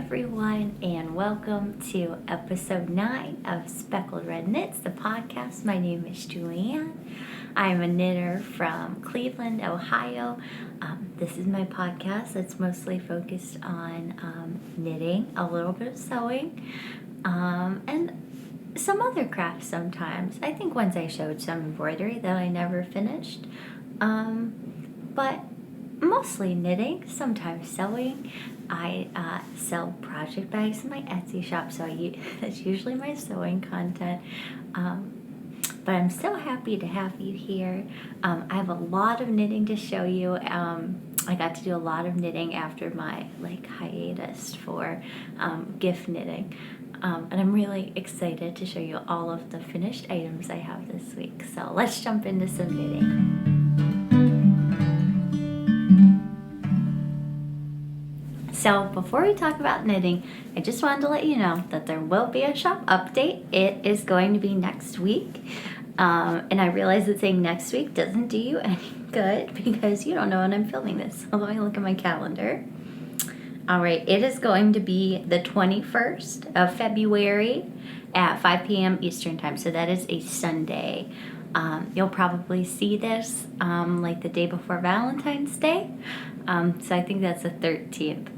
everyone, and welcome to episode 9 of Speckled Red Knits, the podcast. My name is Julianne. I am a knitter from Cleveland, Ohio. This is my podcast that's mostly focused on knitting, a little bit of sewing, and some other crafts sometimes. I think once I showed some embroidery that I never finished, but mostly knitting, sometimes sewing. I sell project bags in my Etsy shop, so that's usually my sewing content. But I'm so happy to have you here. I have a lot of knitting to show you. I got to do a lot of knitting after my hiatus for gift knitting. And I'm really excited to show you all of the finished items I have this week. So let's jump into some knitting. So before we talk about knitting, I just wanted to let you know that there will be a shop update. It is going to be next week. And I realize that saying next week doesn't do you any good because you don't know when I'm filming this. So let me look at my calendar. All right, it is going to be the 21st of February at 5 p.m. Eastern Time. So that is a Sunday. You'll probably see this the day before Valentine's Day. So I think that's the 13th.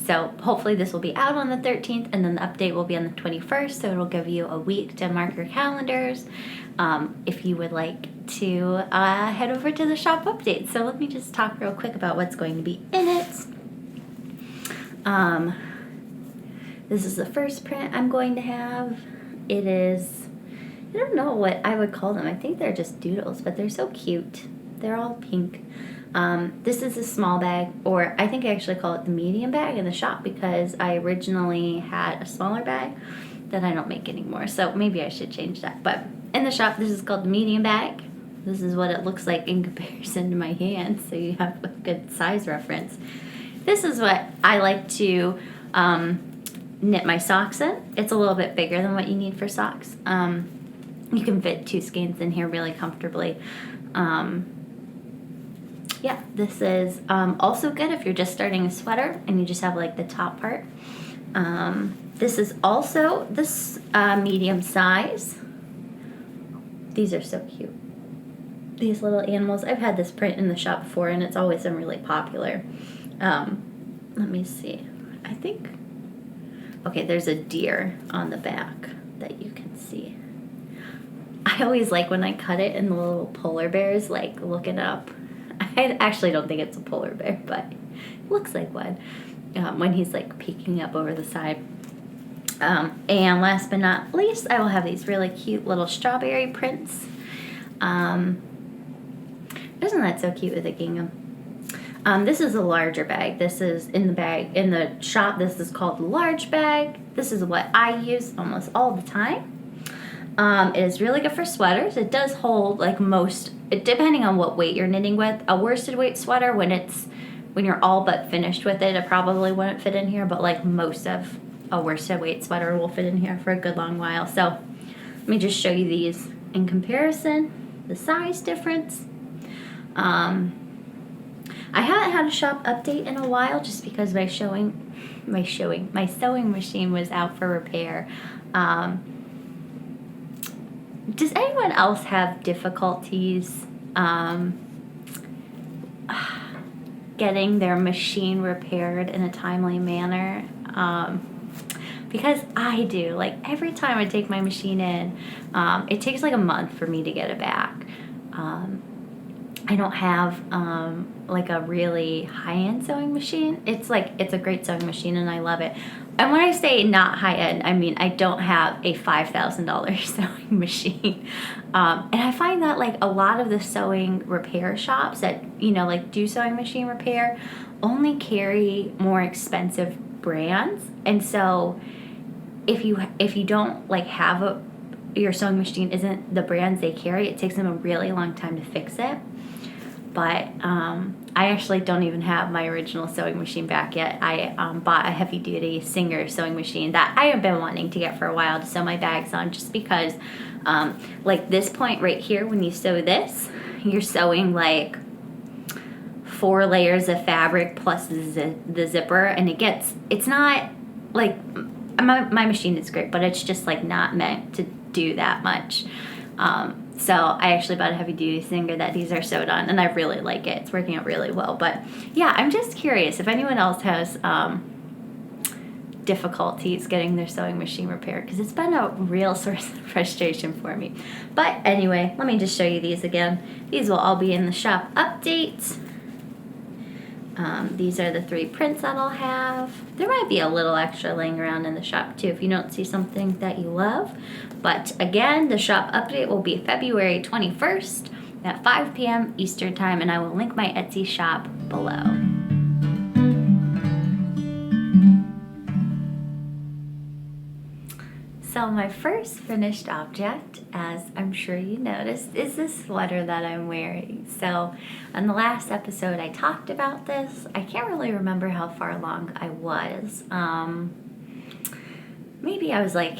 So hopefully this will be out on the 13th, and then the update will be on the 21st, so it'll give you a week to mark your calendars if you would like to head over to the shop update. So let me just talk real quick about what's going to be in it. This is the first print I'm going to have. It is, I don't know what I would call them. I think they're just doodles, but they're so cute. They're all pink. This is a small bag, or I think I actually call it the medium bag in the shop because I originally had a smaller bag that I don't make anymore. So maybe I should change that. But in the shop, this is called the medium bag. This is what it looks like in comparison to my hand, so you have a good size reference. This is what I like to knit my socks in. It's a little bit bigger than what you need for socks. You can fit 2 skeins in here really comfortably. Yeah, this is also good if you're just starting a sweater and you just have the top part. This is also this medium size. These are so cute. These little animals. I've had this print in the shop before and it's always been really popular. Let me see. I think, okay, there's a deer on the back that you can see. I always like when I cut it and the little polar bears looking up. I actually don't think it's a polar bear, but it looks like one when he's peeking up over the side. And last but not least, I will have these really cute little strawberry prints. Isn't that so cute with a gingham? This is a larger bag. This is in the shop. This is called the large bag. This is what I use almost all the time. It is really good for sweaters. It does hold depending on what weight you're knitting with. A worsted weight sweater, when you're all but finished with it, it probably wouldn't fit in here, but most of a worsted weight sweater will fit in here for a good long while. So let me just show you these in comparison, the size difference. I haven't had a shop update in a while just because my sewing machine was out for repair. Does anyone else have difficulties getting their machine repaired in a timely manner? Because I do. Every time I take my machine in, it takes a month for me to get it back. I don't have a really high-end sewing machine. It's a great sewing machine and I love it. And when I say not high-end, I mean I don't have a $5,000 sewing machine. And I find that a lot of the sewing repair shops that do sewing machine repair only carry more expensive brands. And so if you don't have your sewing machine isn't the brands they carry, it takes them a really long time to fix it. But I actually don't even have my original sewing machine back yet. I bought a heavy-duty Singer sewing machine that I have been wanting to get for a while to sew my bags on, just because this point right here, when you sew this, you're sewing 4 4 layers of fabric plus the zipper, and it's not like, my machine is great, but it's just like not meant to do that much. So I actually bought a heavy duty singer that these are sewed on, and I really like it. It's working out really well. But yeah, I'm just curious if anyone else has difficulties getting their sewing machine repaired, because it's been a real source of frustration for me. But anyway, let me just show you these again. These will all be in the shop update. These are the 3 prints that I'll have. There might be a little extra laying around in the shop too if you don't see something that you love. But again, the shop update will be February 21st at 5 p.m. Eastern Time, and I will link my Etsy shop below. So my first finished object, as I'm sure you noticed, is this sweater that I'm wearing. So on the last episode I talked about this. I can't really remember how far along I was. Maybe I was like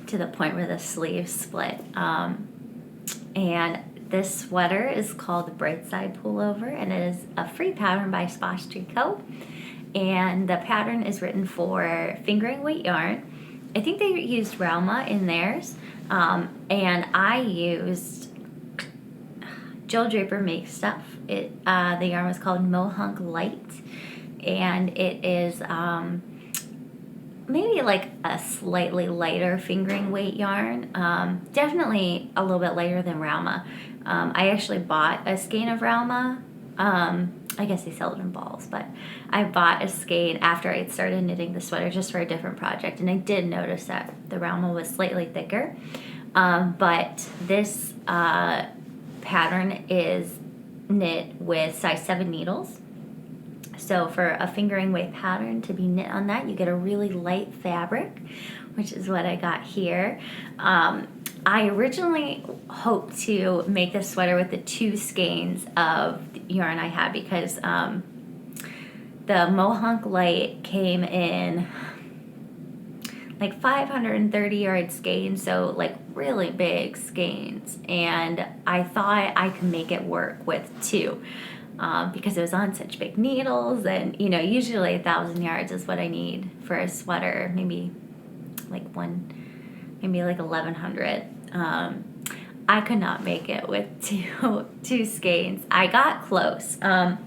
to the point where the sleeves split. And this sweater is called the Bright Side Pullover, and it is a free pattern by Sposh Tricot. And the pattern is written for fingering weight yarn. I think they used Ralma in theirs, and I used Jill Draper Make Stuff. The yarn was called Mohunk Light, and it is maybe like a slightly lighter fingering weight yarn, definitely a little bit lighter than Ralma. I actually bought a skein of Ralma. I guess they sell it in balls, but I bought a skein after I'd started knitting the sweater just for a different project, and I did notice that the Ralma was slightly thicker. But this pattern is knit with size 7 needles. So for a fingering weight pattern to be knit on that, you get a really light fabric, which is what I got here. I originally hoped to make this sweater with the 2 skeins of yarn I had, because the Mohunk Light came in like 530 yard skeins, so like really big skeins, and I thought I could make it work with 2 because it was on such big needles, and usually 1,000 yards is what I need for a sweater, maybe like 1,100. I could not make it with two skeins. I got close. I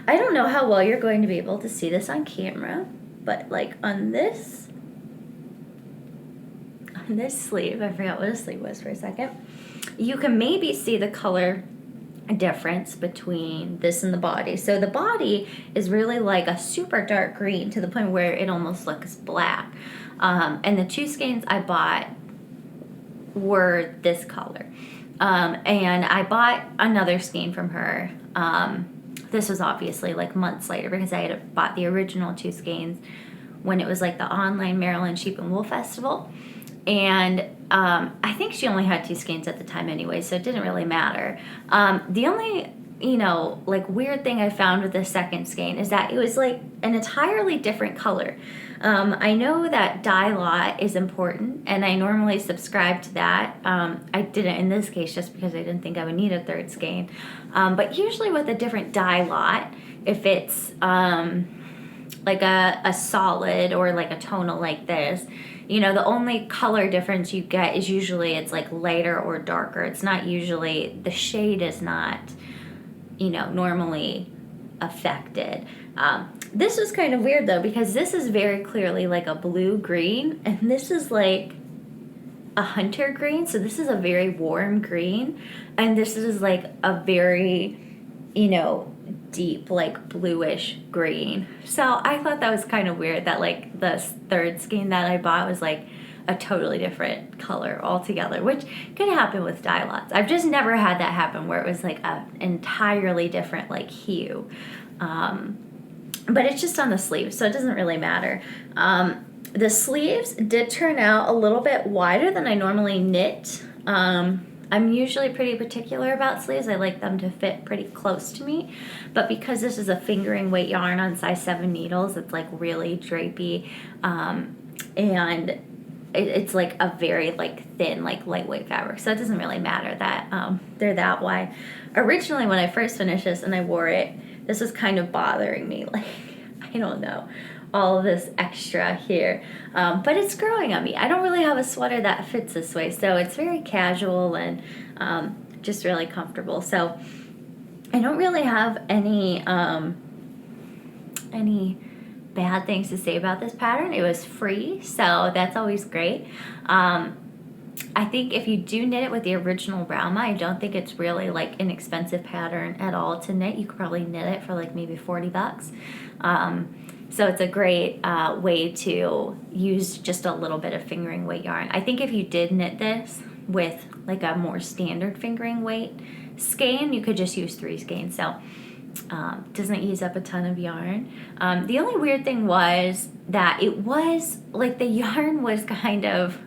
don't know how well you're going to be able to see this on camera, but like on this sleeve, I forgot what a sleeve was for a second, you can maybe see the color difference between this and the body. So the body is really like a super dark green to the point where it almost looks black. And the 2 skeins I bought were this color. And I bought another skein from her. This was obviously like months later, because I had bought the original 2 skeins when it was like the online Maryland Sheep and Wool Festival. And I think she only had 2 skeins at the time anyway, so it didn't really matter. The only, like weird thing I found with the second skein is that it was like an entirely different color. I know that dye lot is important, and I normally subscribe to that. I didn't in this case just because I didn't think I would need a 3rd skein. But usually with a different dye lot, if it's like a solid or like a tonal like this, the only color difference you get is usually it's like lighter or darker. It's not usually, the shade is not, normally affected. This was kind of weird though, because this is very clearly like a blue green, and this is like a hunter green. So this is a very warm green, and this is like a very, deep like bluish green. So I thought that was kind of weird that like the 3rd skein that I bought was like a totally different color altogether, which could happen with dye lots. I've just never had that happen where it was like an entirely different like hue. But it's just on the sleeves, so it doesn't really matter. The sleeves did turn out a little bit wider than I normally knit. I'm usually pretty particular about sleeves. I like them to fit pretty close to me. But because this is a fingering weight yarn on size 7 needles, it's like really drapey. And it's like a very like thin, like lightweight fabric. So it doesn't really matter that they're that wide. Originally, when I first finished this and I wore it, this was kind of bothering me. Like, I don't know, all of this extra here. But it's growing on me. I don't really have a sweater that fits this way. So it's very casual and just really comfortable. So I don't really have any bad things to say about this pattern. It was free, so that's always great. I think if you do knit it with the original Rauma, I don't think it's really like an expensive pattern at all to knit. You could probably knit it for like maybe $40. So it's a great way to use just a little bit of fingering weight yarn. I think if you did knit this with like a more standard fingering weight skein, you could just use 3 skeins. So doesn't use up a ton of yarn. The only weird thing was that it was like the yarn was kind of,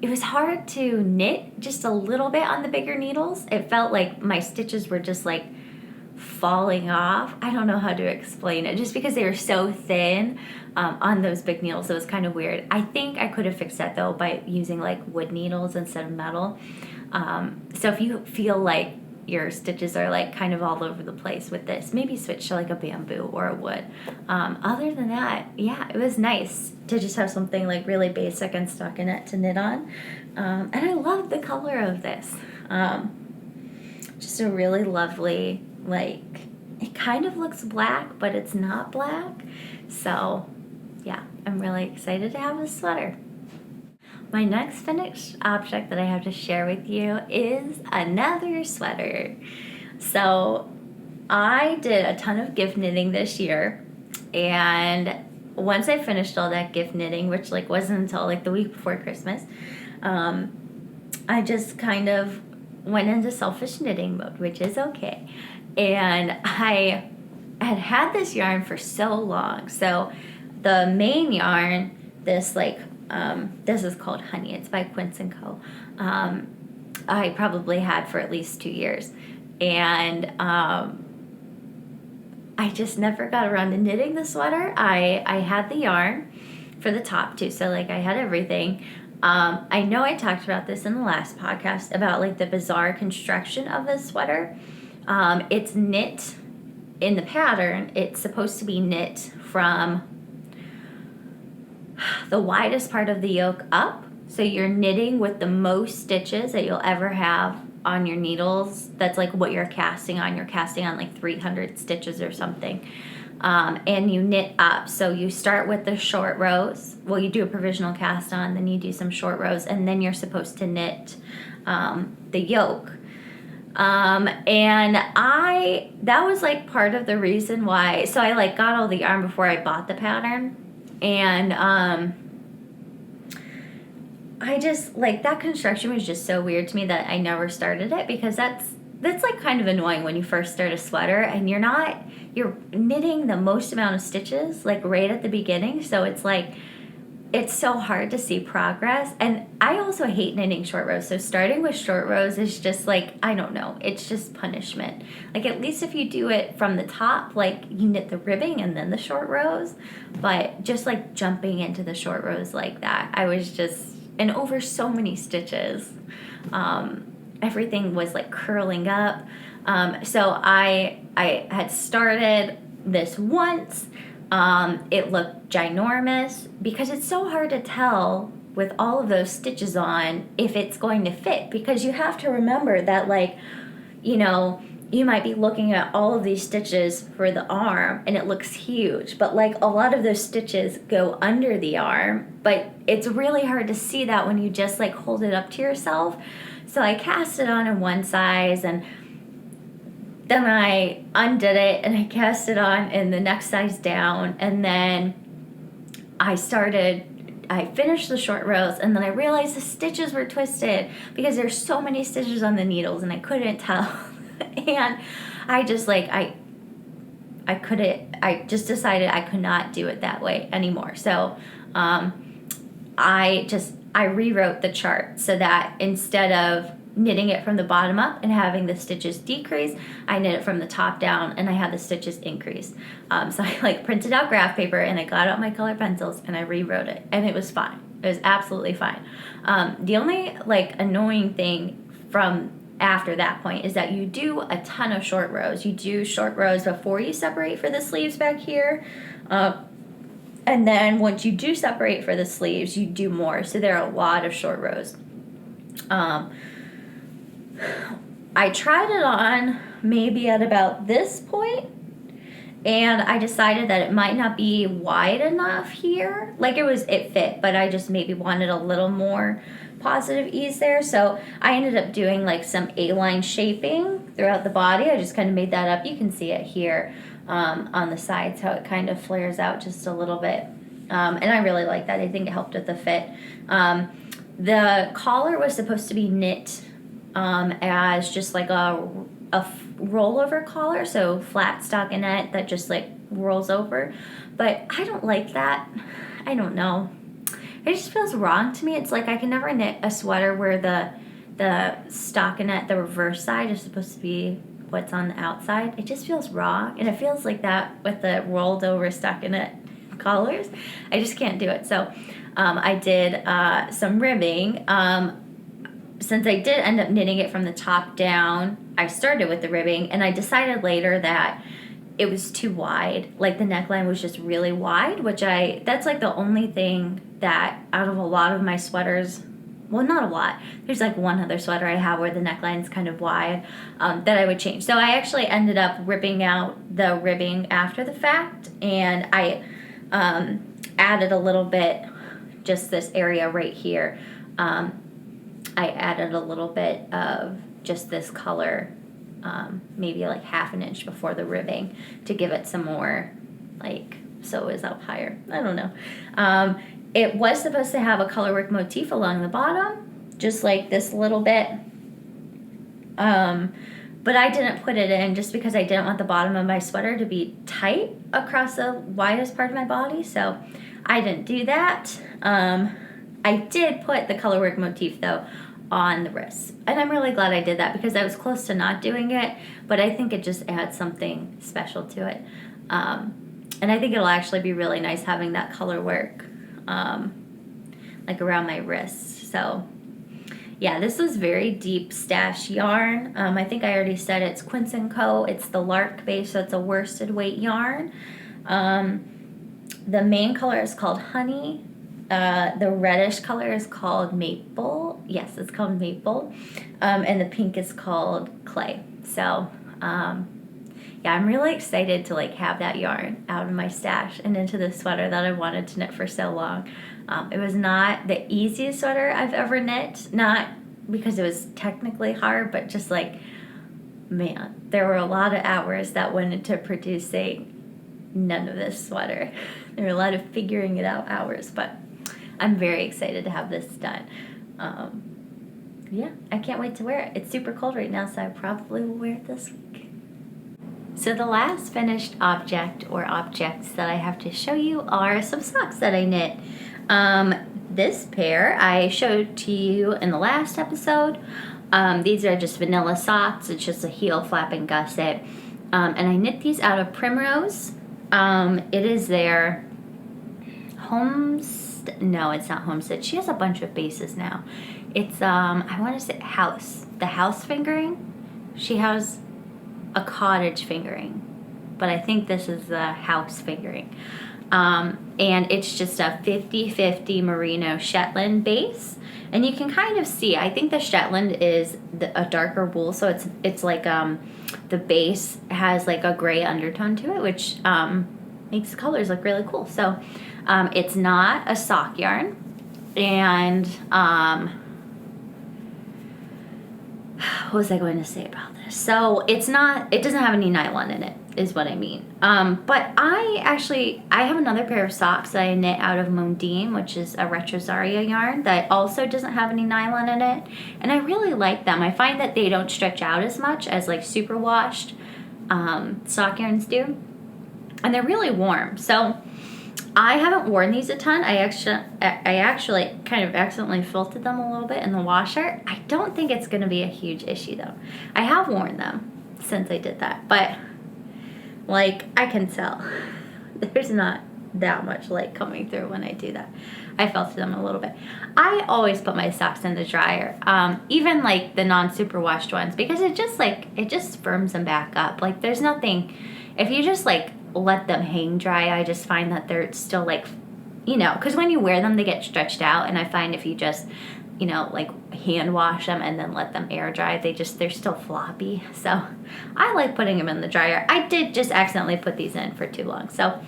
it was hard to knit just a little bit on the bigger needles. It felt like my stitches were just like falling off. I don't know how to explain it, just because they were so thin on those big needles. It was kind of weird. I think I could have fixed that though by using like wood needles instead of metal. So if you feel like your stitches are like kind of all over the place with this, maybe switch to like a bamboo or a wood. Other than that, yeah, it was nice to just have something like really basic and stockinette to knit on. And I love the color of this. Just a really lovely, like, it kind of looks black, but it's not black. So yeah, I'm really excited to have this sweater. My next finished object that I have to share with you is another sweater. So I did a ton of gift knitting this year, and once I finished all that gift knitting, which like wasn't until like the week before Christmas, I just kind of went into selfish knitting mode, which is okay. And I had this yarn for so long. So the main yarn, this like this is called Honey. It's by Quince & Co. I probably had for at least 2 years. And I just never got around to knitting the sweater. I had the yarn for the top too. So like I had everything. I know I talked about this in the last podcast about like the bizarre construction of this sweater. It's knit in the pattern. It's supposed to be knit from the widest part of the yoke up. So you're knitting with the most stitches that you'll ever have on your needles. That's like what you're casting on. You're casting on like 300 stitches or something. And you knit up. So you start with the short rows. Well, you do a provisional cast on, then you do some short rows, and then you're supposed to knit the yoke. And that was like part of the reason why. So I like got all the yarn before I bought the pattern. And I just like that construction was just so weird to me that I never started it, because that's like kind of annoying when you first start a sweater and you're knitting the most amount of stitches like right at the beginning. So it's like it's so hard to see progress. And I also hate knitting short rows. So starting with short rows is just like, I don't know, it's just punishment. Like at least if you do it from the top, like you knit the ribbing and then the short rows, but just like jumping into the short rows like that, I was just, and over so many stitches, everything was like curling up. So I had started this once. It looked ginormous because it's so hard to tell with all of those stitches on if it's going to fit, because you have to remember that, like, you know, you might be looking at all of these stitches for the arm and it looks huge, but like a lot of those stitches go under the arm, but it's really hard to see that when you just like hold it up to yourself. So I cast it on in one size, and then I undid it and I cast it on in the next size down, and then I finished the short rows, and then I realized the stitches were twisted because there's so many stitches on the needles and I couldn't tell. And I just like, I just decided I could not do it that way anymore. So I rewrote the chart so that instead of knitting it from the bottom up and having the stitches decrease, I knit it from the top down and I had the stitches increase. So I like printed out graph paper and I got out my colored pencils and I rewrote it, and it was fine. It was absolutely fine. The only like annoying thing from after that point is that you do a ton of short rows. You do short rows before you separate for the sleeves back here. And then once you do separate for the sleeves, you do more. So there are a lot of short rows. I tried it on maybe at about this point, and I decided that it might not be wide enough here. Like it fit, but I just maybe wanted a little more positive ease there. So I ended up doing like some A-line shaping throughout the body. I just kind of made that up. You can see it here on the sides, how it kind of flares out just a little bit. And I really like that. I think it helped with the fit. The collar was supposed to be knit as just like a rollover collar, so flat stockinette that just like rolls over. But I don't like that. I don't know. It just feels wrong to me. It's like I can never knit a sweater where the stockinette, the reverse side, is supposed to be what's on the outside. It just feels wrong, and it feels like that with the rolled over stockinette collars. I just can't do it. So I did some ribbing. Since I did end up knitting it from the top down, I started with the ribbing, and I decided later that it was too wide. Like the neckline was just really wide, that's like the only thing that out of a lot of my sweaters, well, not a lot, there's like one other sweater I have where the neckline's kind of wide, that I would change. So I actually ended up ripping out the ribbing after the fact, and I added a little bit, just this area right here. I added a little bit of just this color, maybe like half an inch before the ribbing to give it some more, like, so is up higher. I don't know. It was supposed to have a colorwork motif along the bottom, just like this little bit. But I didn't put it in just because I didn't want the bottom of my sweater to be tight across the widest part of my body, so I didn't do that. I did put the colorwork motif, though, on the wrists. And I'm really glad I did that because I was close to not doing it, but I think it just adds something special to it. And I think it'll actually be really nice having that colorwork like around my wrists. So yeah, this was very deep stash yarn. I think I already said it's Quince & Co. It's the Lark base, so it's a worsted weight yarn. The main color is called Honey. The reddish color is called Maple. Yes, it's called Maple. And the pink is called Clay. So, yeah, I'm really excited to like have that yarn out of my stash and into the sweater that I wanted to knit for so long. It was not the easiest sweater I've ever knit, not because it was technically hard, but just like, man, there were a lot of hours that went into producing none of this sweater. There were a lot of figuring it out hours, but I'm very excited to have this done. Yeah, I can't wait to wear it. It's super cold right now, so I probably will wear it this week. So the last finished object or objects that I have to show you are some socks that I knit. This pair I showed to you in the last episode. These are just vanilla socks. It's just a heel flapping gusset. And I knit these out of Primrose. It is their no, it's not Homestead. She has a bunch of bases now. It's, I want to say the house fingering. She has a cottage fingering, but I think this is the house fingering. And it's just a 50-50 merino Shetland base. And you can kind of see, I think the Shetland is a darker wool, so it's like the base has like a gray undertone to it, which makes the colors look really cool. So it's not a sock yarn, and what was I going to say about this? So it doesn't have any nylon in it, is what I mean. But I have another pair of socks that I knit out of Mondine, which is a Retrosaria yarn that also doesn't have any nylon in it, and I really like them. I find that they don't stretch out as much as like super washed sock yarns do, and they're really warm. So I haven't worn these a ton. I actually kind of accidentally filtered them a little bit in the washer. I don't think it's going to be a huge issue though. I have worn them since I did that, but like I can tell there's not that much light coming through when I do that. I felt them a little bit. I always put my socks in the dryer, even like the non-super washed ones, because it just firms them back up. Like there's nothing, if you just like let them hang dry, I just find that they're still like, because when you wear them, they get stretched out, and I find if you just, like hand wash them and then let them air dry, they're still floppy. So I like putting them in the dryer. I did just accidentally put these in for too long. So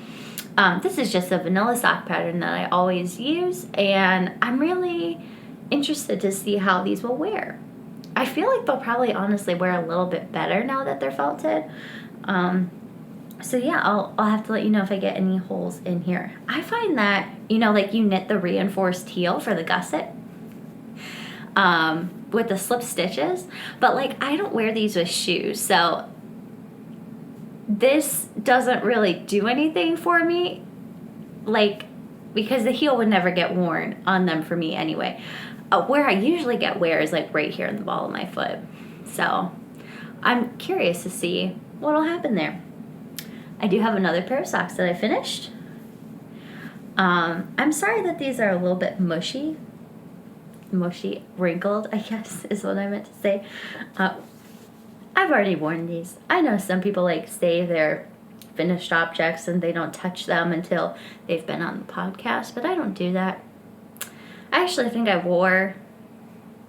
this is just a vanilla sock pattern that I always use, and I'm really interested to see how these will wear. I feel like they'll probably honestly wear a little bit better now that they're felted. So yeah, I'll have to let you know if I get any holes in here. I find that, like you knit the reinforced heel for the gusset with the slip stitches, but like I don't wear these with shoes, so this doesn't really do anything for me, like, because the heel would never get worn on them for me anyway. Where I usually get wear is like right here in the ball of my foot. So I'm curious to see what'll happen there. I do have another pair of socks that I finished. I'm sorry that these are a little bit mushy, wrinkled, I guess is what I meant to say. I've already worn these. I know some people like save their finished objects and they don't touch them until they've been on the podcast, but I don't do that. I actually think I wore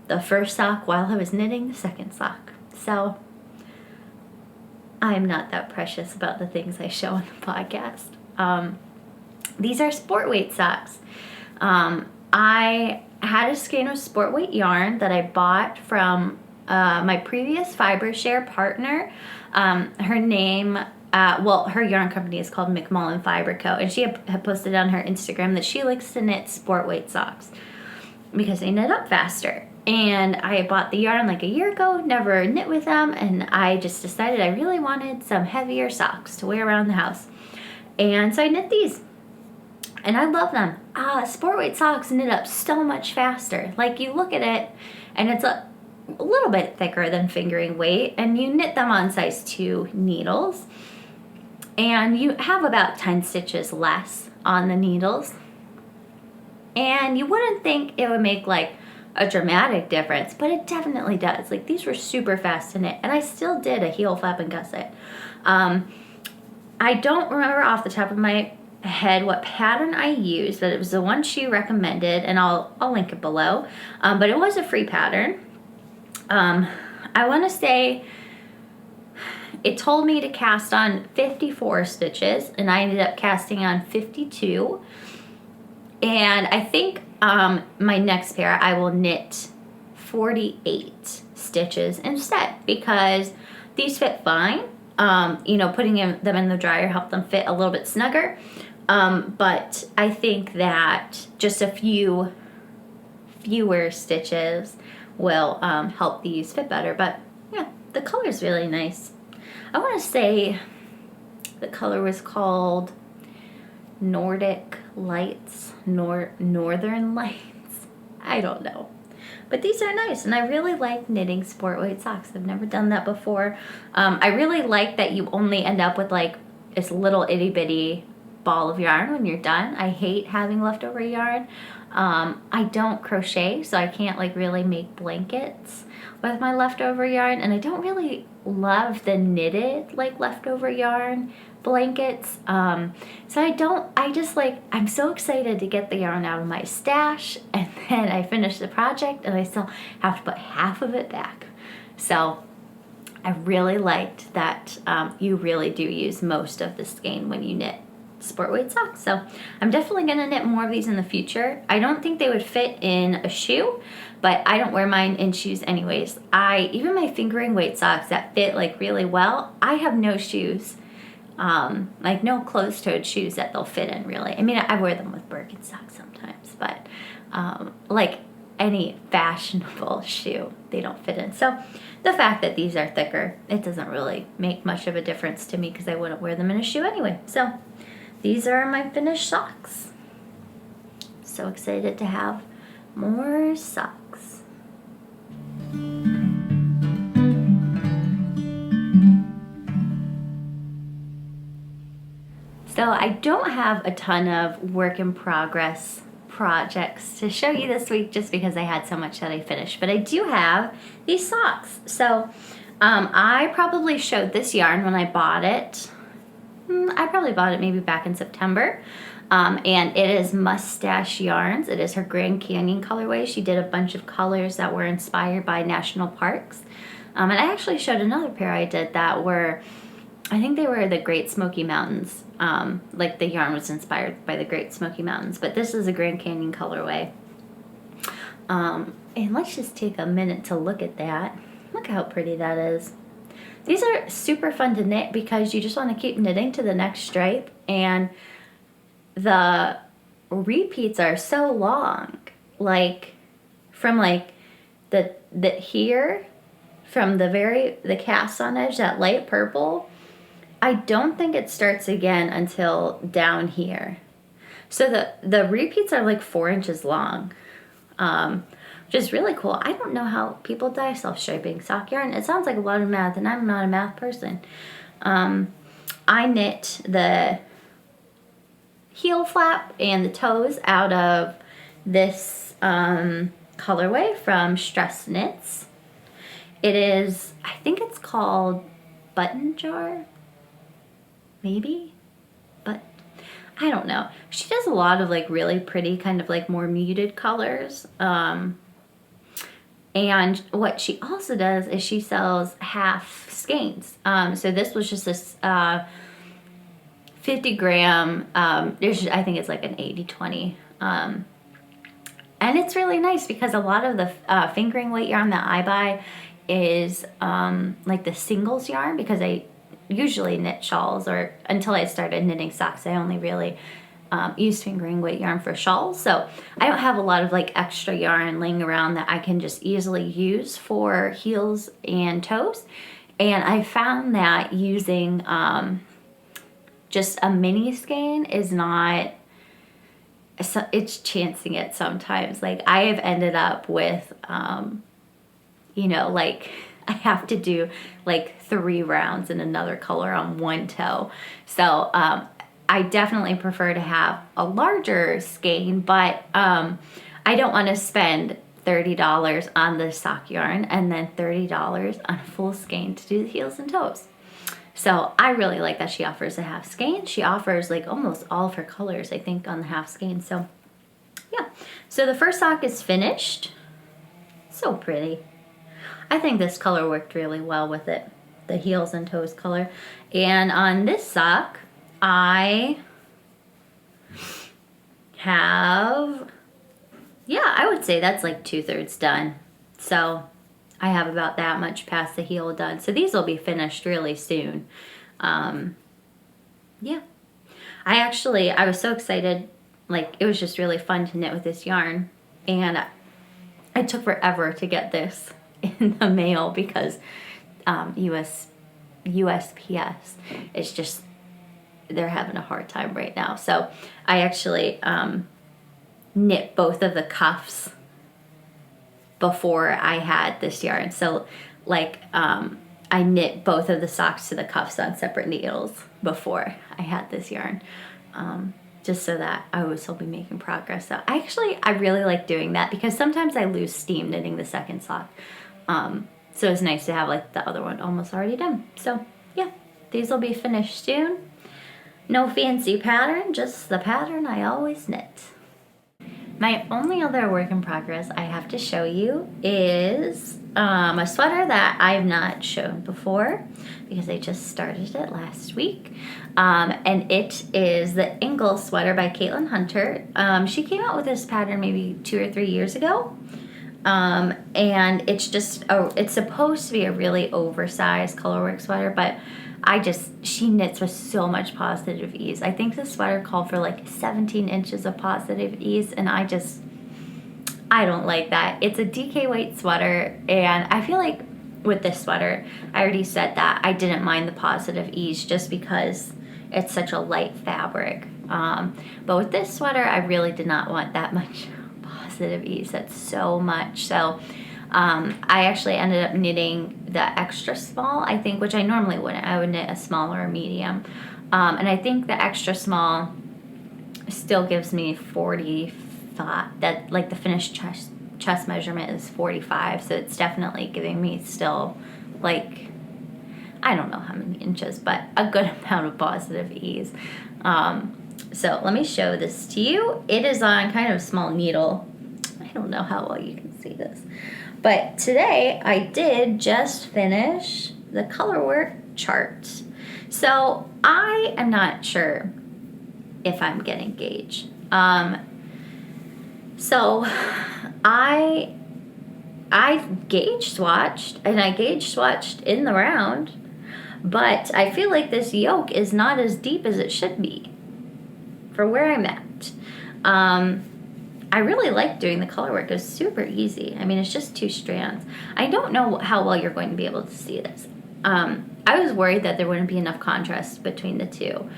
the first sock while I was knitting the second sock. So I'm not that precious about the things I show on the podcast. These are sport weight socks. I had a skein of sport weight yarn that I bought from my previous fiber share partner. Her name, her yarn company is called McMullen Fiber Co. And she had posted on her Instagram that she likes to knit sport weight socks because they knit up faster. And I bought the yarn like a year ago, never knit with them, and I just decided I really wanted some heavier socks to wear around the house. And so I knit these. And I love them. Sport weight socks knit up so much faster. Like you look at it and it's a little bit thicker than fingering weight, and you knit them on size 2 needles. And you have about 10 stitches less on the needles. And you wouldn't think it would make like a dramatic difference, but it definitely does. Like these were super fast to knit, and I still did a heel flap and gusset. I don't remember off the top of my head what pattern I used, but it was the one she recommended, and I'll link it below. But it was a free pattern. I want to say it told me to cast on 54 stitches, and I ended up casting on 52. And I think my next pair I will knit 48 stitches instead, because these fit fine. Putting them in the dryer helped them fit a little bit snugger. But I think that just a fewer stitches will help these fit better. But yeah, the color's really nice. I want to say the color was called Nordic Lights, Northern Lights. I don't know. But these are nice, and I really like knitting sport weight socks. I've never done that before. I really like that you only end up with like this little itty bitty ball of yarn when you're done. I hate having leftover yarn. I don't crochet, so I can't like really make blankets with my leftover yarn, and I don't really love the knitted like leftover yarn blankets. I'm so excited to get the yarn out of my stash, and then I finish the project and I still have to put half of it back. So I really liked that you really do use most of the skein when you knit sport weight socks. So I'm definitely going to knit more of these in the future. I don't think they would fit in a shoe, but I don't wear mine in shoes anyways. Even my fingering weight socks that fit like really well, I have no shoes, like no closed-toed shoes that they'll fit in really. I mean, I wear them with Birkenstocks sometimes, but like any fashionable shoe, they don't fit in. So the fact that these are thicker, it doesn't really make much of a difference to me because I wouldn't wear them in a shoe anyway. So these are my finished socks. So excited to have more socks. So I don't have a ton of work in progress projects to show you this week just because I had so much that I finished. But I do have these socks. So I probably showed this yarn when I bought it. I probably bought it maybe back in September. And it is Mustache Yarns. It is her Grand Canyon colorway. She did a bunch of colors that were inspired by national parks. And I actually showed another pair I did that were, I think they were the Great Smoky Mountains. Like the yarn was inspired by the Great Smoky Mountains. But this is a Grand Canyon colorway. And let's just take a minute to look at that. Look how pretty that is. These are super fun to knit because you just want to keep knitting to the next stripe, and the repeats are so long. Like from like the here, from the cast on edge, that light purple, I don't think it starts again until down here. So the repeats are like 4 inches long. Which is really cool. I don't know how people dye self-striping sock yarn. It sounds like a lot of math, and I'm not a math person. I knit the heel flap and the toes out of this colorway from Stress Knits. It is, I think it's called Button Jar, maybe? But I don't know. She does a lot of like really pretty kind of like more muted colors. And what she also does is she sells half skeins. So this was just this 50 gram, I think it's like an 80-20. And it's really nice because a lot of the fingering weight yarn that I buy is like the singles yarn, because I usually knit shawls, or until I started knitting socks, I only really use fingering weight yarn for shawls. So I don't have a lot of like extra yarn laying around that I can just easily use for heels and toes. And I found that using just a mini skein is not, it's chancing it sometimes. Like I have ended up with, you know, like I have to do like 3 rounds in another color on one toe. So I definitely prefer to have a larger skein, but I don't want to spend $30 on the sock yarn and then $30 on a full skein to do the heels and toes. So I really like that she offers a half skein. She offers like almost all of her colors, I think, on the half skein. So yeah, so the first sock is finished. So pretty. I think this color worked really well with it, the heels and toes color. And on this sock, I have, yeah, I would say that's like 2/3 done. So I have about that much past the heel done. So these will be finished really soon. Yeah. I was so excited. Like, it was just really fun to knit with this yarn. And it took forever to get this in the mail because USPS is just, they're having a hard time right now. So I actually knit both of the cuffs before I had this yarn. So like I knit both of the socks to the cuffs on separate needles before I had this yarn, just so that I would still be making progress. So I really like doing that because sometimes I lose steam knitting the second sock. So it's nice to have like the other one almost already done. So yeah, these will be finished soon. No fancy pattern, just the pattern I always knit. My only other work in progress I have to show you is a sweater that I've not shown before because I just started it last week. And it is the Ingle sweater by Caitlin Hunter. She came out with this pattern maybe 2 or 3 years ago. And it's just, it's supposed to be a really oversized colorwork sweater, but she knits with so much positive ease. I think the sweater called for like 17 inches of positive ease, and I don't like that. It's a DK weight sweater, and I feel like with this sweater, I already said that I didn't mind the positive ease just because it's such a light fabric. But with this sweater, I really did not want that much positive ease. That's so much. So I actually ended up knitting the extra small, I think, which I normally wouldn't. I would knit a small or a medium. And I think the extra small still gives me 45, that like the finished chest measurement is 45, so it's definitely giving me still like, I don't know how many inches, but a good amount of positive ease. So let me show this to you. It is on kind of a small needle. I don't know how well you can see this, but today I did just finish the color work chart. So I am not sure if I'm getting gauge. So I gauge swatched, and I gauge swatched in the round, but I feel like this yoke is not as deep as it should be for where I'm at. I really like doing the color work. It's super easy. I mean, it's just 2 strands. I don't know how well you're going to be able to see this. I was worried that there wouldn't be enough contrast between the 2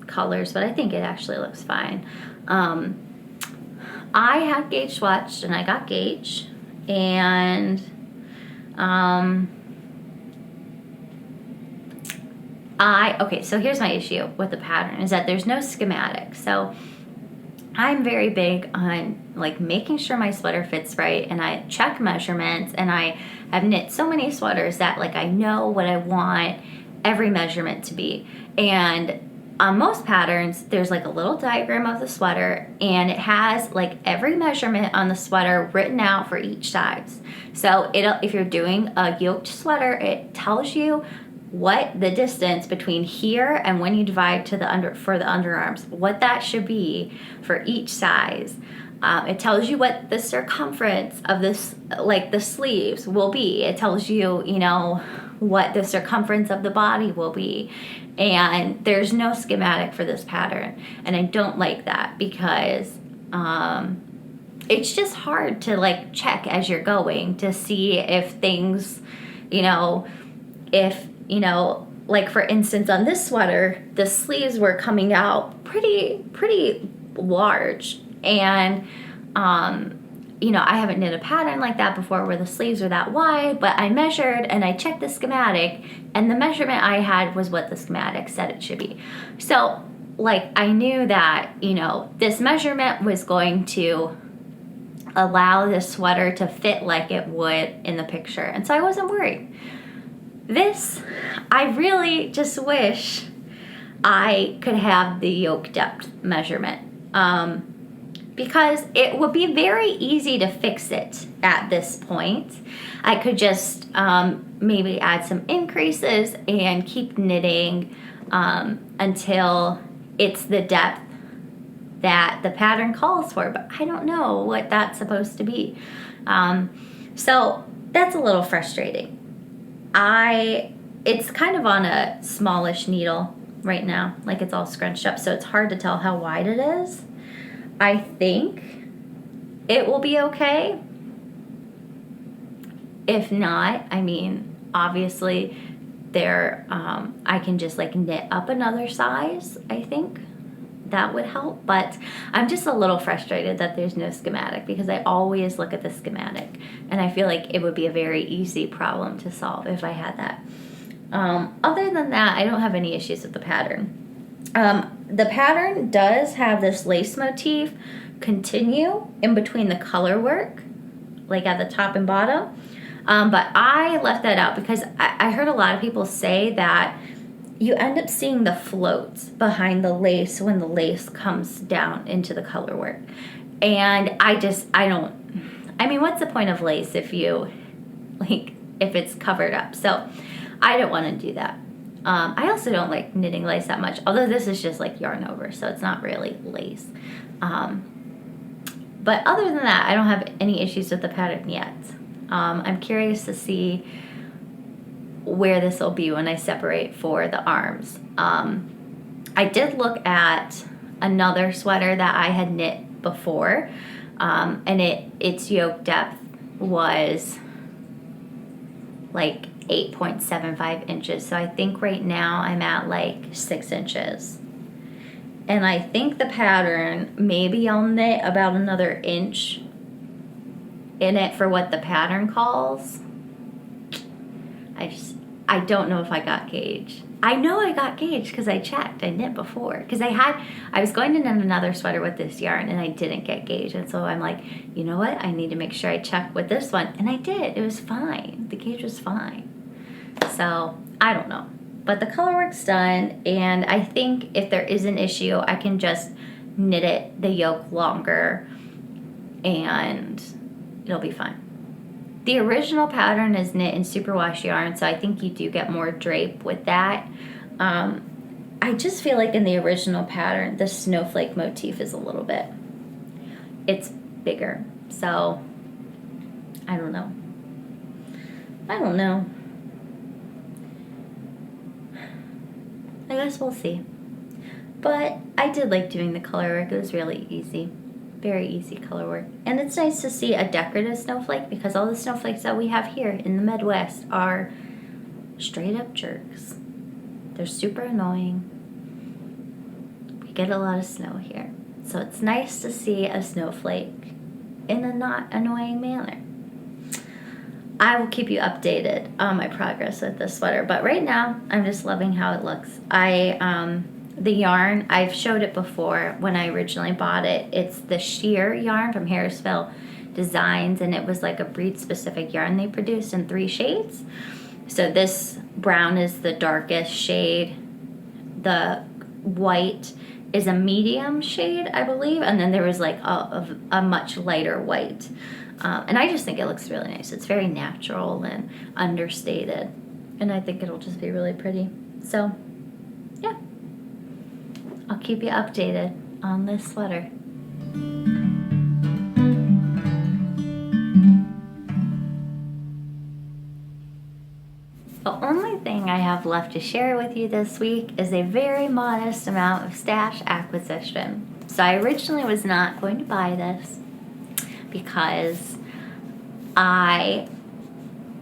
colors, but I think it actually looks fine. I had gauge swatched, and I got gauge, and okay, so here's my issue with the pattern, is that there's no schematic. So I'm very big on like making sure my sweater fits right, and I check measurements, and I have knit so many sweaters that like I know what I want every measurement to be. And on most patterns, there's like a little diagram of the sweater, and it has like every measurement on the sweater written out for each size. So if you're doing a yoked sweater, it tells you what the distance between here and when you divide to for the underarms, what that should be for each size. It tells you what the circumference of this, like the sleeves, will be. It tells you, you know, what the circumference of the body will be. And there's no schematic for this pattern. And I don't like that, because it's just hard to like check as you're going to see if things, you know, like for instance on this sweater, the sleeves were coming out pretty large. And, I haven't knit a pattern like that before where the sleeves are that wide, but I measured and I checked the schematic, and the measurement I had was what the schematic said it should be. So, like, I knew that, this measurement was going to allow this sweater to fit like it would in the picture. And so I wasn't worried. This, I really just wish I could have the yoke depth measurement. Because it would be very easy to fix it at this point. I could just maybe add some increases and keep knitting until it's the depth that the pattern calls for, but I don't know what that's supposed to be. So that's a little frustrating. It's kind of on a smallish needle right now, like it's all scrunched up, so it's hard to tell how wide it is. I think it will be okay. If not, I mean, obviously I can just like knit up another size. I think that would help, but I'm just a little frustrated that there's no schematic, because I always look at the schematic and I feel like it would be a very easy problem to solve if I had that. Other than that, I don't have any issues with the pattern. The pattern does have this lace motif continue in between the color work, like at the top and bottom. But I left that out because I heard a lot of people say that you end up seeing the floats behind the lace when the lace comes down into the color work. And I mean, what's the point of lace if it's covered up? So I don't want to do that. I also don't like knitting lace that much, although this is just like yarn over, so it's not really lace. But other than that, I don't have any issues with the pattern yet. I'm curious to see where this will be when I separate for the arms. I did look at another sweater that I had knit before, and its yoke depth was like 8.75 inches. So I think right now I'm at like 6 inches. And I think the pattern, maybe I'll knit about another inch in it for what the pattern calls. I don't know if I got gauge. I know I got gauge because I checked. I knit before. Because I was going to knit another sweater with this yarn and I didn't get gauge. And so I'm like, you know what? I need to make sure I check with this one. And I did. It was fine. The gauge was fine. So I don't know. But the color work's done. And I think if there is an issue, I can just knit it, the yoke longer, and it'll be fine. The original pattern is knit in superwash yarn, so I think you do get more drape with that. I just feel like in the original pattern, the snowflake motif is a little bit, it's bigger. So, I don't know. I guess we'll see. But I did like doing the color work. It was really easy. Very easy color work. And it's nice to see a decorative snowflake because all the snowflakes that we have here in the Midwest are straight up jerks. They're super annoying. We get a lot of snow here. So it's nice to see a snowflake in a not annoying manner. I will keep you updated on my progress with this sweater, but right now I'm just loving how it looks. The yarn, I've showed it before when I originally bought it. It's the sheer yarn from Harrisville Designs, and it was like a breed-specific yarn they produced in 3 shades. So this brown is the darkest shade. The white is a medium shade, I believe, and then there was like a much lighter white. And I just think it looks really nice. It's very natural and understated, and I think it'll just be really pretty. So, yeah. I'll keep you updated on this sweater. The only thing I have left to share with you this week is a very modest amount of stash acquisition. So I originally was not going to buy this because I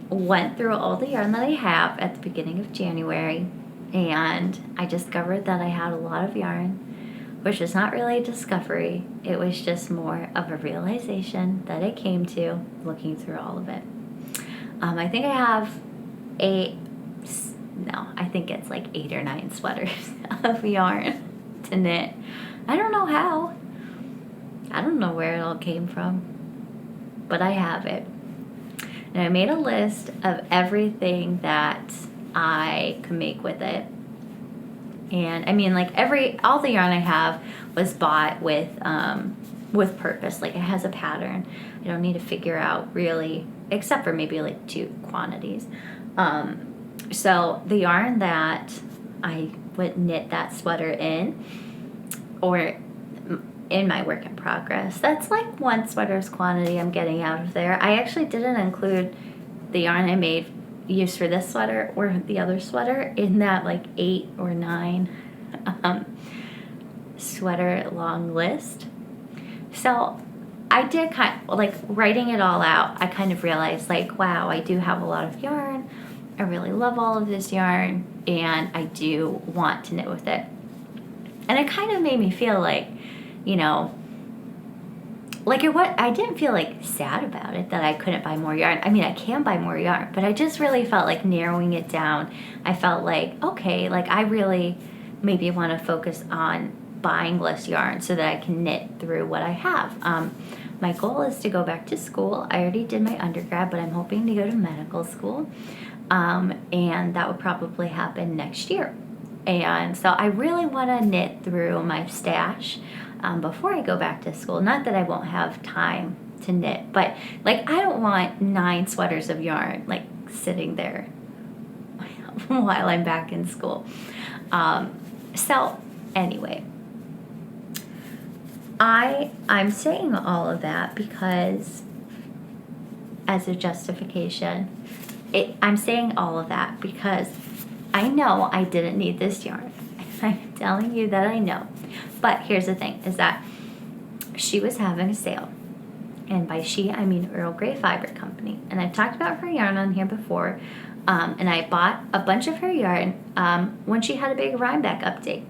went through all the yarn that I have at the beginning of January, and I discovered that I had a lot of yarn, which is not really a discovery. It was just more of a realization that I came to looking through all of it. I think I have I think it's like 8 or 9 sweaters of yarn to knit. I don't know how. I don't know where it all came from, but I have it. And I made a list of everything that I could make with it. And I mean, like all the yarn I have was bought with purpose. Like it has a pattern. I don't need to figure out really, except for maybe like 2 quantities. So the yarn that I would knit that sweater in, or in my work in progress, that's like 1 sweater's quantity I'm getting out of there. I actually didn't include the yarn I used for this sweater or the other sweater in that like 8 or 9 sweater long list. So I did kind of, like, writing it all out, I kind of realized like, wow, I do have a lot of yarn. I really love all of this yarn, and I do want to knit with it. And it kind of made me feel like, you know, like I didn't feel like sad about it that I couldn't buy more yarn. I mean, I can buy more yarn, but I just really felt like narrowing it down. I felt like, okay, like I really maybe want to focus on buying less yarn so that I can knit through what I have. My goal is to go back to school. I already did my undergrad, but I'm hoping to go to medical school. And that would probably happen next year. And so I really want to knit through my stash before I go back to school. Not that I won't have time to knit, but like I don't want 9 sweaters of yarn like sitting there while I'm back in school. So anyway, I'm saying all of that because as a justification, I'm saying all of that because I know I didn't need this yarn. I'm telling you that I know. But here's the thing, is that she was having a sale. And by she, I mean Earl Grey Fabric Company. And I've talked about her yarn on here before. And I bought a bunch of her yarn when she had a big Rhinebeck update.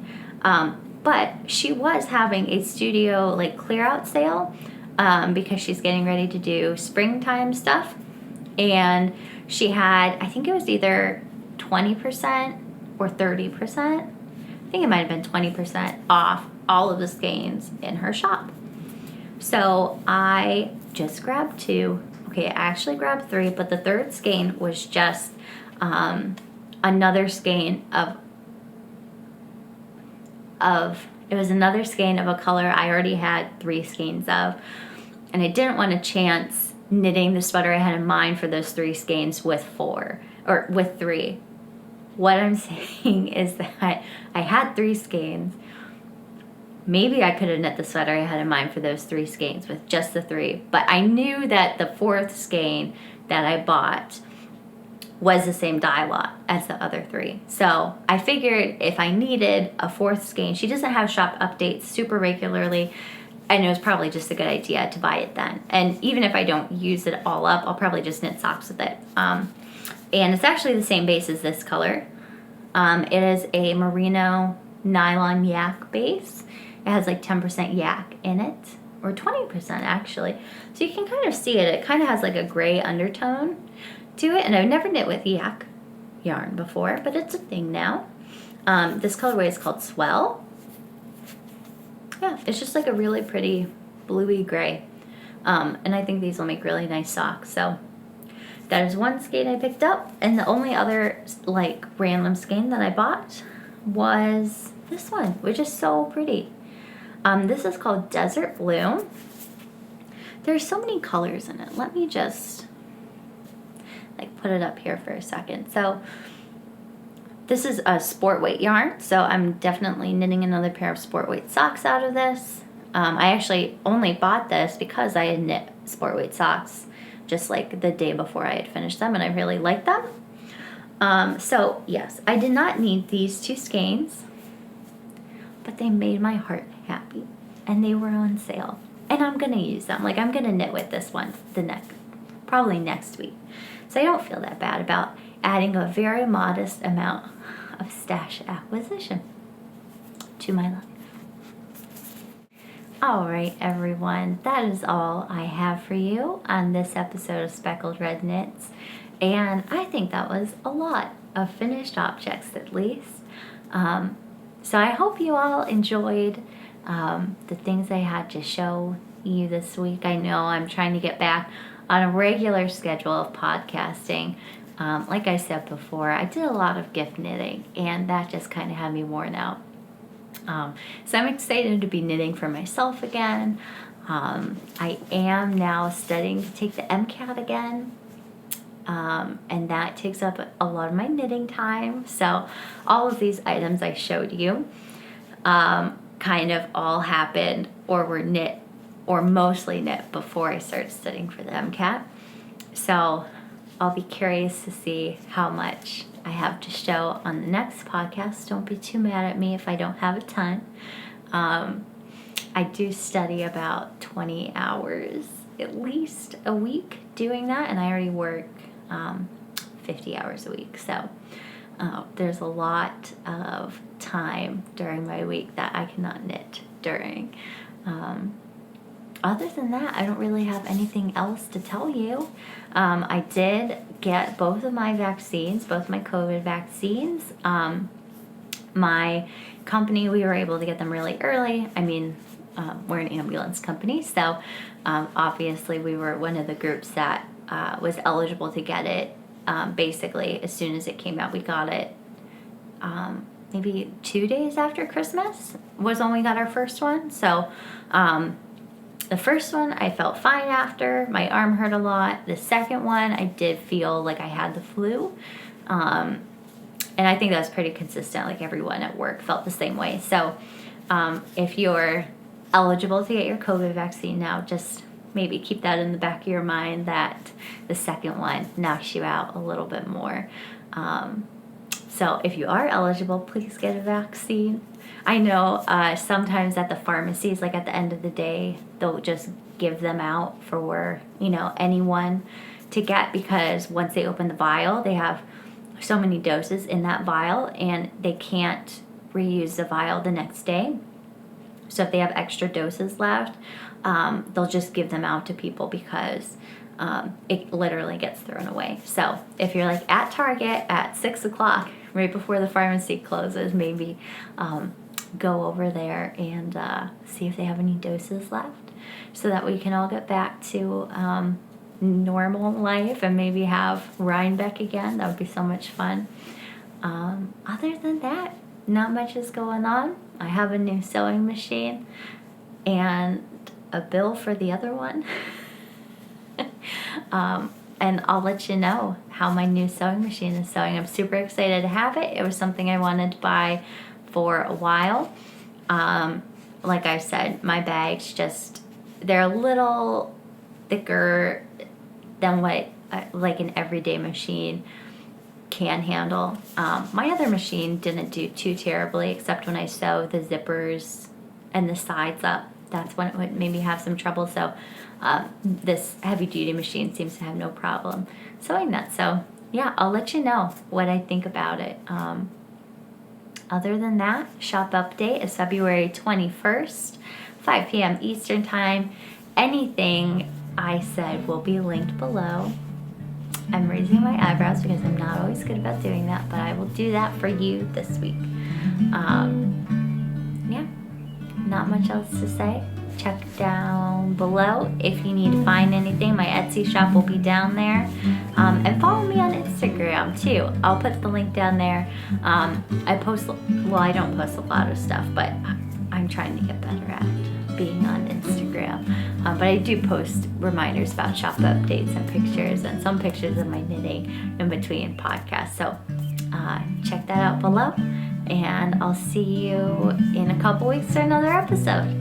But she was having a studio like clear out sale because she's getting ready to do springtime stuff. And she had, I think it was either 20% or 30%. I think it might have been 20% off all of the skeins in her shop. So I just grabbed 2. Okay, I actually grabbed 3, but the third skein was just another skein of it was another skein of a color I already had 3 skeins of, and I didn't want to chance knitting the sweater I had in mind for those 3 skeins with 4 or with 3. What I'm saying is that I had 3 skeins. Maybe I could have knit the sweater I had in mind for those 3 skeins with just the 3, but I knew that the 4th skein that I bought was the same dye lot as the other 3. So I figured if I needed a 4th skein, she doesn't have shop updates super regularly, and it was probably just a good idea to buy it then. And even if I don't use it all up, I'll probably just knit socks with it. And it's actually the same base as this color. It is a merino nylon yak base. It has like 10% yak in it, or 20% actually. So you can kind of see it. It kind of has like a gray undertone to it, and I've never knit with yak yarn before, but it's a thing now. This colorway is called Swell. Yeah, it's just like a really pretty bluey gray. And I think these will make really nice socks. So that is one skein I picked up, and the only other like random skein that I bought was this one, which is so pretty. This is called Desert Blue. There's so many colors in it. Let me just like put it up here for a second. So this is a sport weight yarn, so I'm definitely knitting another pair of sport weight socks out of this. I actually only bought this because I had knit sport weight socks just like the day before I had finished them, and I really liked them. So yes, I did not need these 2 skeins, but they made my heart happy, and they were on sale, and I'm gonna use them. Like, I'm gonna knit with this one probably next week. So I don't feel that bad about adding a very modest amount of stash acquisition to my life. All right, everyone, that is all I have for you on this episode of Speckled Red Knits, and I think that was a lot of finished objects, at least. So I hope you all enjoyed the things I had to show you this week. I know I'm trying to get back on a regular schedule of podcasting. Like I said before, I did a lot of gift knitting, and that just kind of had me worn out. So I'm excited to be knitting for myself again. I am now studying to take the MCAT again, and that takes up a lot of my knitting time. So all of these items I showed you kind of all happened or were knit or mostly knit before I started studying for the MCAT. So I'll be curious to see how much I have to show on the next podcast. Don't be too mad at me if I don't have a ton. I do study about 20 hours at least a week doing that, and I already work 50 hours a week. So there's a lot of time during my week that I cannot knit during. Other than that, I don't really have anything else to tell you. I did get both of my vaccines, both my COVID vaccines. My company, we were able to get them really early. I mean, we're an ambulance company, so obviously we were one of the groups that was eligible to get it. Basically, as soon as it came out, we got it. Maybe 2 days after Christmas was when we got our first one. So the first one I felt fine after. My arm hurt a lot. The second one I did feel like I had the flu. And I think that was pretty consistent. Like, everyone at work felt the same way. So if you're eligible to get your COVID vaccine now, just maybe keep that in the back of your mind that the second one knocks you out a little bit more. So if you are eligible, please get a vaccine. I know sometimes at the pharmacies, like at the end of the day, they'll just give them out for, anyone to get, because once they open the vial, they have so many doses in that vial, and they can't reuse the vial the next day. So if they have extra doses left, they'll just give them out to people because it literally gets thrown away. So if you're like at Target at 6 o'clock, right before the pharmacy closes, maybe go over there and see if they have any doses left so that we can all get back to normal life and maybe have Rhinebeck again. That would be so much fun. Other than that, not much is going on. I have a new sewing machine and a bill for the other one. And I'll let you know how my new sewing machine is sewing. I'm super excited to have it. It was something I wanted to buy for a while. Like I said, my bags they're a little thicker than what like an everyday machine can handle. My other machine didn't do too terribly, except when I sew the zippers and the sides up. That's when it would maybe have some trouble. So this heavy duty machine seems to have no problem sewing that. So yeah, I'll let you know what I think about it. Other than that, shop update is February 21st, 5 p.m. Eastern time. Anything I said will be linked below. I'm raising my eyebrows because I'm not always good about doing that, but I will do that for you this week. Yeah, not much else to say. Check down below if you need to find anything. My Etsy shop will be down there. And follow me on Instagram too. I'll put the link down there. I don't post a lot of stuff, but I'm trying to get better at being on Instagram. But I do post reminders about shop updates and pictures, and some pictures of my knitting in between podcasts. So check that out below, and I'll see you in a couple weeks for another episode.